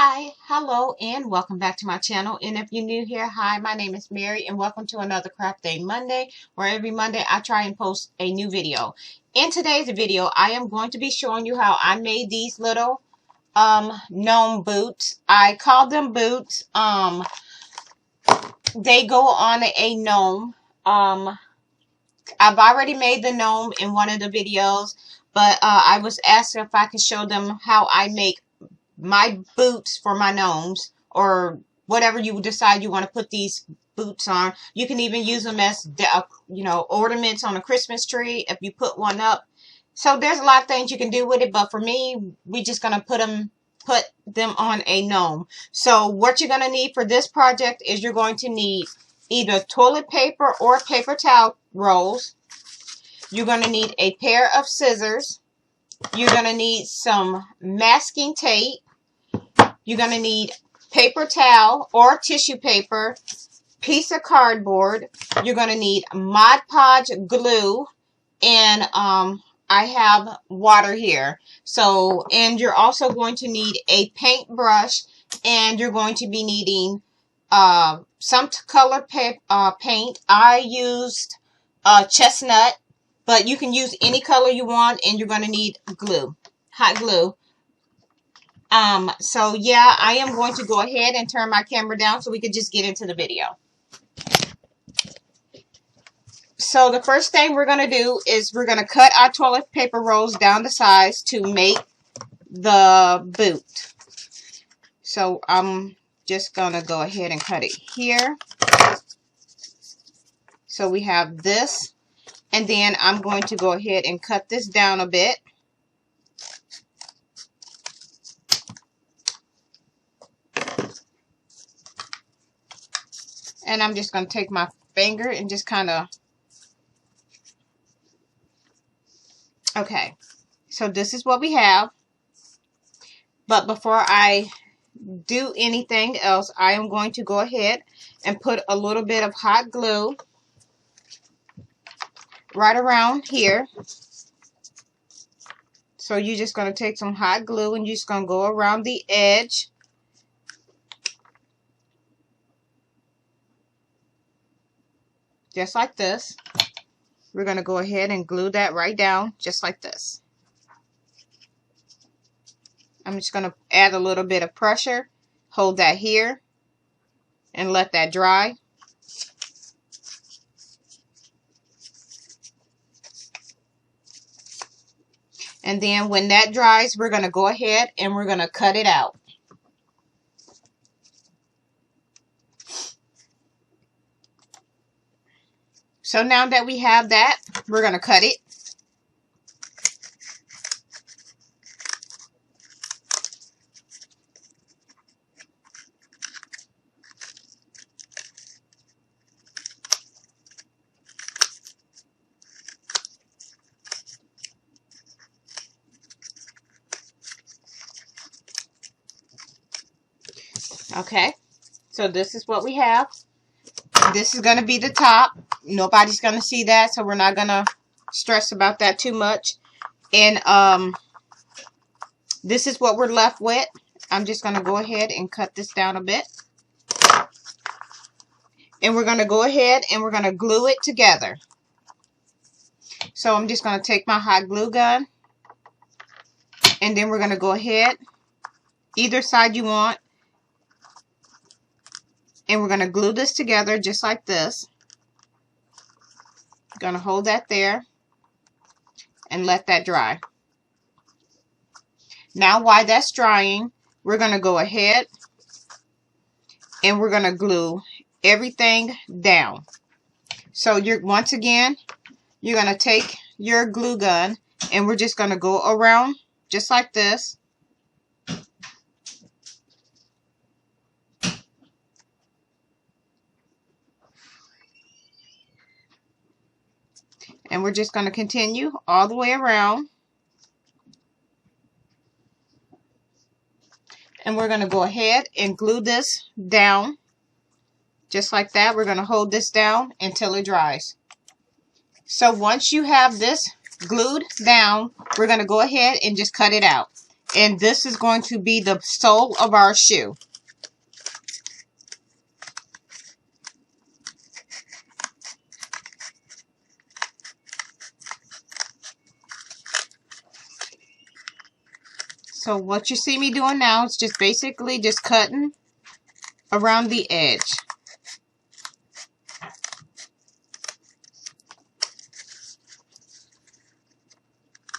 Hi, hello, and welcome back to my channel. And if you're new here, hi, my name is Mary, and welcome to another Craft Day Monday, where every Monday I try and post a new video. In today's video, I am going to be showing you how I made these little gnome boots. I call them boots. They go on a gnome. I've already made the gnome in one of the videos, but I was asked if I could show them how I make my boots for my gnomes, or whatever you decide you want to put these boots on. You can even use them as ornaments on a Christmas tree if you put one up. So there's a lot of things you can do with it, but for me, we're just gonna put them on a gnome. So what you're gonna need for this project is you're going to need either toilet paper or paper towel rolls. You're gonna need a pair of scissors. You're gonna need some masking tape. You're going to need paper towel or tissue paper, piece of cardboard. You're going to need Mod Podge glue, and I have water here. So, and you're also going to need a paintbrush, and you're going to be needing some color paint. I used chestnut, but you can use any color you want, and you're going to need glue, hot glue. So yeah, I am going to go ahead and turn my camera down so we could just get into the video. So the first thing we're going to do is we're going to cut our toilet paper rolls down to size to make the boot. So I'm just going to go ahead and cut it here. So we have this, and then I'm going to go ahead and cut this down a bit. And I'm just going to take my finger and just kind of... Okay, so this is what we have. But before I do anything else, I am going to go ahead and put a little bit of hot glue right around here. So you're just going to take some hot glue and you're just going to go around the edge. Just like this. We're going to go ahead and glue that right down, just like this. I'm just going to add a little bit of pressure. Hold that here and let that dry. And then when that dries, we're going to go ahead and we're going to cut it out. So now that we have that, we're going to cut it. Okay, so this is what we have. This is going to be the top. Nobody's going to see that, so we're not going to stress about that too much. And this is what we're left with. I'm just going to go ahead and cut this down a bit. And we're going to go ahead and we're going to glue it together. So I'm just going to take my hot glue gun. And then we're going to go ahead, either side you want. And we're going to glue this together just like this. Going to hold that there and let that dry. Now while that's drying, we're going to go ahead and we're going to glue everything down. So once again, you're going to take your glue gun and we're just going to go around just like this. And we're just going to continue all the way around. And we're going to go ahead and glue this down. Just like that. We're going to hold this down until it dries. So once you have this glued down, we're going to go ahead and just cut it out. And this is going to be the sole of our shoe. So what you see me doing now is just basically just cutting around the edge.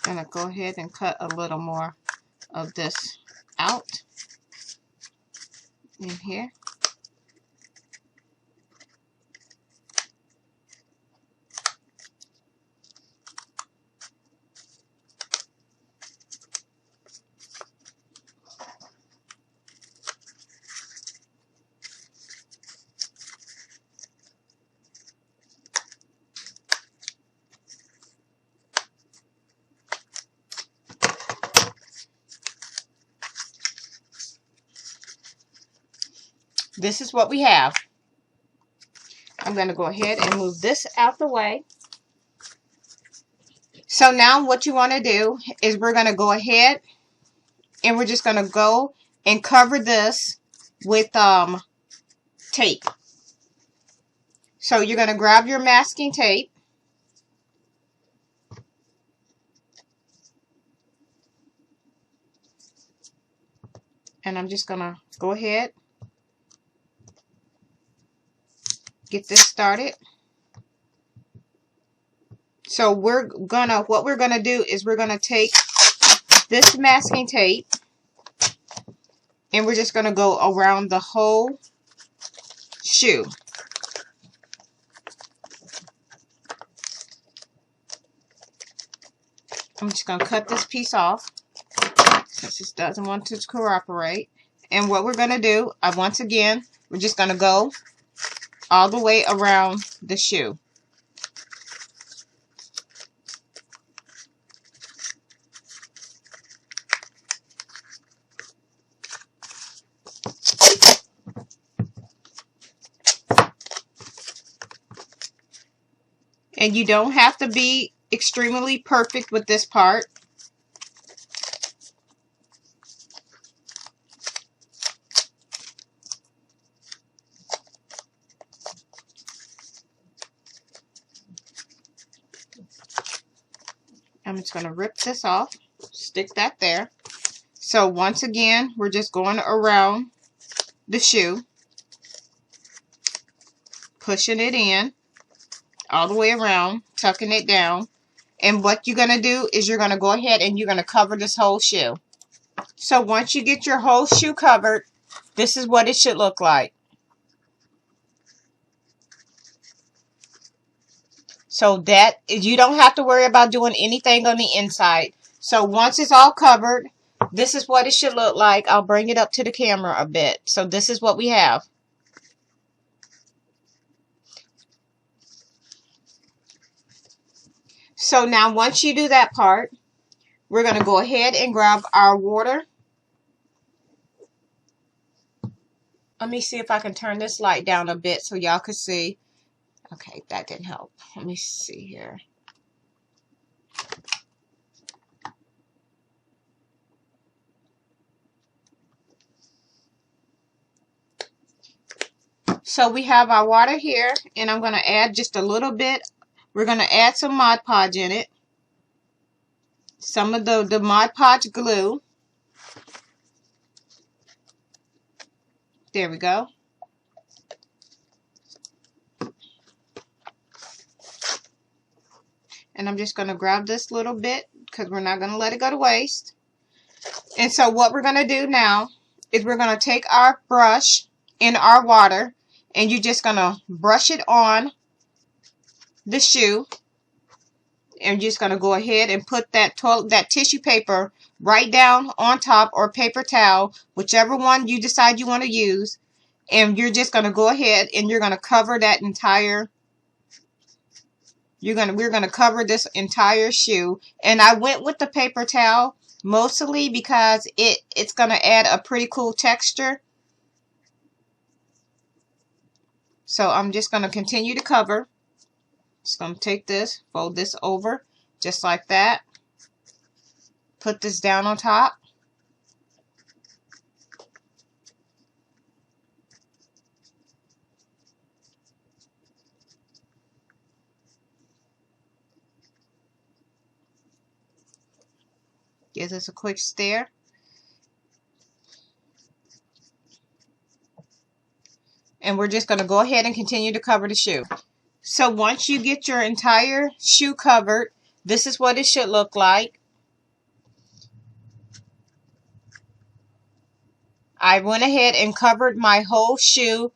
Gonna go ahead and cut a little more of this out in here. This is what we have. I'm going to go ahead and move this out the way. So now what you want to do is we're going to go ahead and we're just going to go and cover this with tape. So you're going to grab your masking tape. And I'm just going to go ahead, get this started. So what we're gonna do is we're gonna take this masking tape and we're just gonna go around the whole shoe. I'm just gonna cut this piece off since it doesn't want to cooperate. And what we're gonna do, once again, we're just gonna go all the way around the shoe. And you don't have to be extremely perfect with this part. I'm just going to rip this off, stick that there. So once again, we're just going around the shoe, pushing it in all the way around, tucking it down. And what you're going to do is you're going to go ahead and you're going to cover this whole shoe. So once you get your whole shoe covered, this is what it should look like. So that you don't have to worry about doing anything on the inside. So once it's all covered, this is what it should look like. I'll bring it up to the camera a bit. So this is what we have. So now once you do that part, we're going to go ahead and grab our water. Let me see if I can turn this light down a bit so y'all can see. Okay, that didn't help. Let me see here. So we have our water here, and I'm going to add just a little bit. We're going to add some Mod Podge in it. Some of the Mod Podge glue. There we go. And I'm just going to grab this little bit because we're not going to let it go to waste. And so what we're going to do now is we're going to take our brush in our water and you're just going to brush it on the shoe. And you're just going to go ahead and put that tissue paper right down on top, or paper towel, whichever one you decide you want to use. And you're just going to go ahead and you're going to cover that entire, we're going to cover this entire shoe. And I went with the paper towel mostly because it's going to add a pretty cool texture. So I'm just going to continue to cover. Just going to take this, fold this over just like that. Put this down on top. Give this a quick stir. And we're just going to go ahead and continue to cover the shoe. So once you get your entire shoe covered, this is what it should look like. I went ahead and covered my whole shoe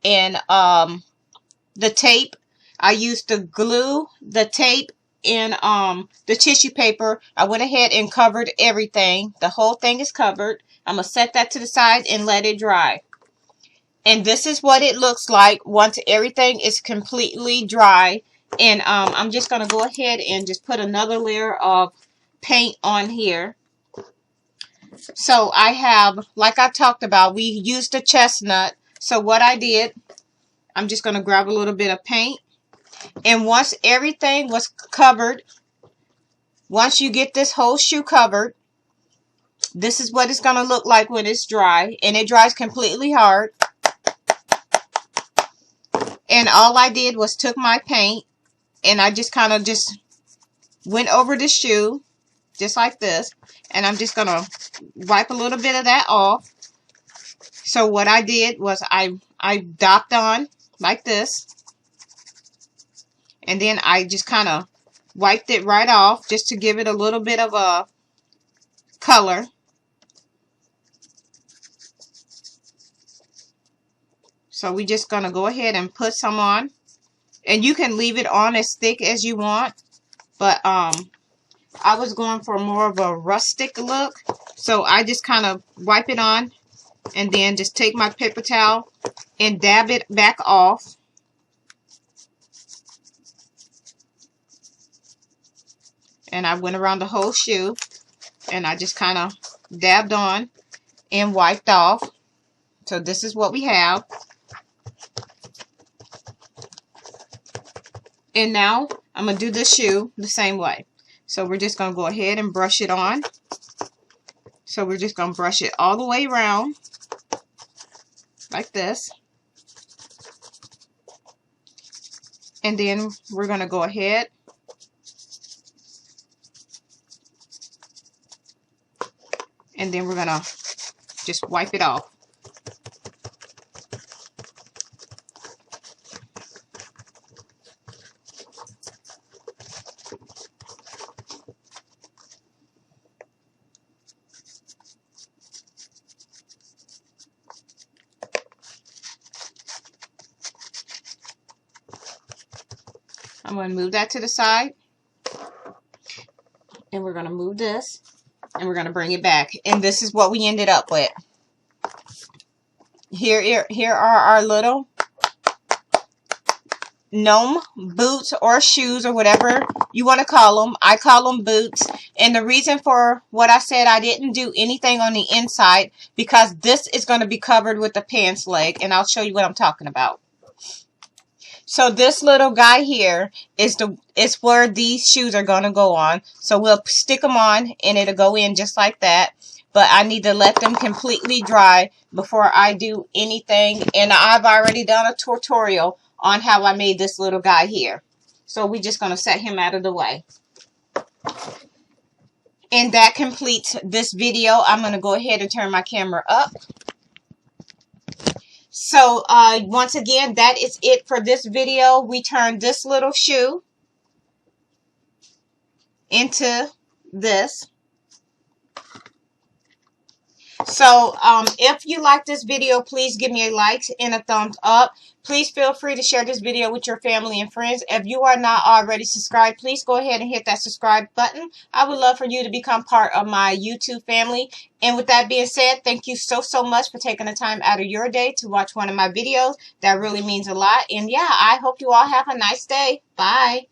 in the tape. I used to glue the tape in the tissue paper. I went ahead and covered everything. The whole thing is covered. I'm going to set that to the side and let it dry. And this is what it looks like once everything is completely dry. And I'm just going to go ahead and just put another layer of paint on here. So I have, like I talked about, we used a chestnut. So what I did, I'm just going to grab a little bit of paint. And once everything was covered, once you get this whole shoe covered, this is what it's going to look like when it's dry. And it dries completely hard. And all I did was took my paint and I just kind of just went over the shoe just like this. And I'm just going to wipe a little bit of that off. So what I did was I dopped on like this. And then I just kind of wiped it right off just to give it a little bit of a color. So we're just going to go ahead and put some on. And you can leave it on as thick as you want. But I was going for more of a rustic look. So I just kind of wipe it on. And then just take my paper towel and dab it back off. And I went around the whole shoe. And I just kind of dabbed on and wiped off. So this is what we have. And now I'm going to do this shoe the same way. So we're just going to go ahead and brush it on. So we're just going to brush it all the way around like this. And then we're going to go ahead and then we're going to just wipe it off. I'm going to move that to the side. And we're going to move this. And we're going to bring it back. And this is what we ended up with. Here are our little gnome boots or shoes or whatever you want to call them. I call them boots. And the reason for what I said, I didn't do anything on the inside because this is going to be covered with the pants leg. And I'll show you what I'm talking about. So this little guy here is where these shoes are going to go on. So we'll stick them on and it'll go in just like that. But I need to let them completely dry before I do anything. And I've already done a tutorial on how I made this little guy here. So we're just going to set him out of the way. And that completes this video. I'm going to go ahead and turn my camera up. So, once again, that is it for this video. We turned this little shoe into this. So, if you like this video, please give me a like and a thumbs up. Please feel free to share this video with your family and friends. If you are not already subscribed, please go ahead and hit that subscribe button. I would love for you to become part of my YouTube family. And with that being said, thank you so much for taking the time out of your day to watch one of my videos. That really means a lot. And yeah, I hope you all have a nice day. Bye.